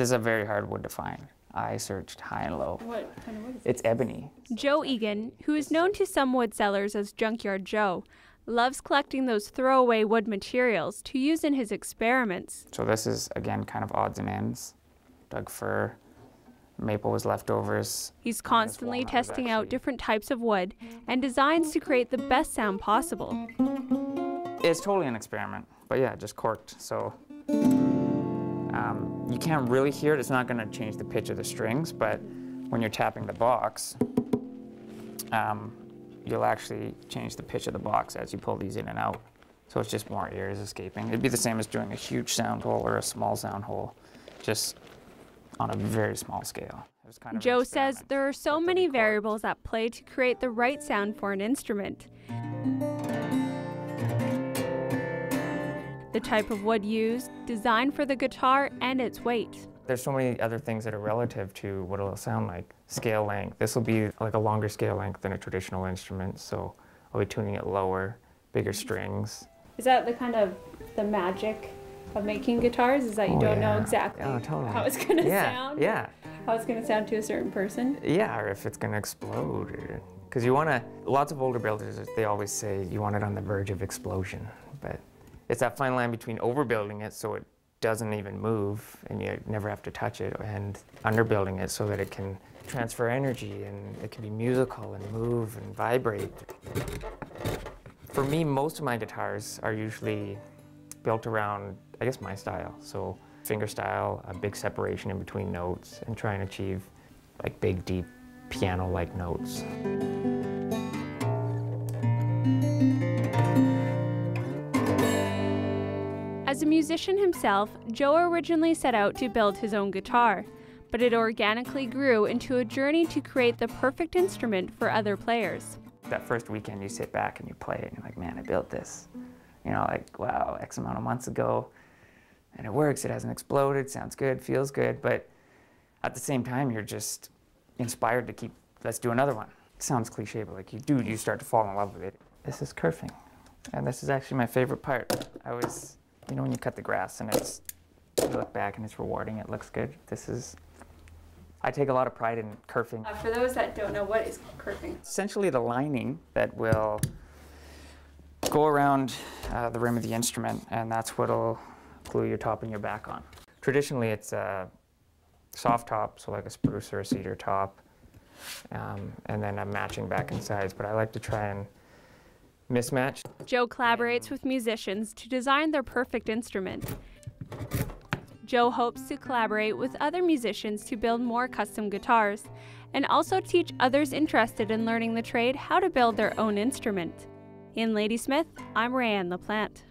This is a very hard wood to find. I searched high and low. What kind of wood is it? It's ebony. Joe Egan, who is known to some wood sellers as Junkyard Joe, loves collecting those throwaway wood materials to use in his experiments. So this is, again, kind of odds and ends. Dug fir, maple was leftovers. He's constantly testing out different types of wood and designs to create the best sound possible. It's totally an experiment, but yeah, just corked. So you can't really hear it. It's not going to change the pitch of the strings, but when you're tapping the box, you'll actually change the pitch of the box as you pull these in and out. So it's just more ears escaping. It'd be the same as doing a huge sound hole or a small sound hole, just on a very small scale. It was kind of Joe says there are so many variables at play to create the right sound for an instrument. The type of wood used, design for the guitar, and its weight. There's so many other things that are relative to what it'll sound like. Scale length. This will be like a longer scale length than a traditional instrument, so I'll be tuning it lower, bigger strings. Is that the kind of the magic of making guitars? Is that you don't know exactly how it's going to sound? Yeah. How it's going to sound to a certain person? Yeah, or if it's going to explode. Because you want to, lots of older builders, they always say you want it on the verge of explosion, but it's that fine line between overbuilding it so it doesn't even move and you never have to touch it, and underbuilding it so that it can transfer energy and it can be musical and move and vibrate. For me, most of my guitars are usually built around, I guess, my style. So finger style, a big separation in between notes, and try and achieve like big, deep, piano-like notes. As a musician himself, Joe originally set out to build his own guitar, but it organically grew into a journey to create the perfect instrument for other players. That first weekend you sit back and you play it and you're like, man, I built this. You know, like, wow, X amount of months ago, and it works, it hasn't exploded, sounds good, feels good, but at the same time you're just inspired to keep, let's do another one. It sounds cliche, but like you start to fall in love with it. This is kerfing, and this is actually my favorite part. You know when you cut the grass and you look back and it's rewarding, it looks good. I take a lot of pride in kerfing. For those that don't know, what is kerfing? Essentially the lining that will go around the rim of the instrument, and that's what'll glue your top and your back on. Traditionally it's a soft top, so like a spruce or a cedar top, and then a matching back and sides, but I like to try and mismatch. Joe collaborates with musicians to design their perfect instrument. Joe hopes to collaborate with other musicians to build more custom guitars, and also teach others interested in learning the trade how to build their own instrument. In Ladysmith, I'm Rayanne LaPlante.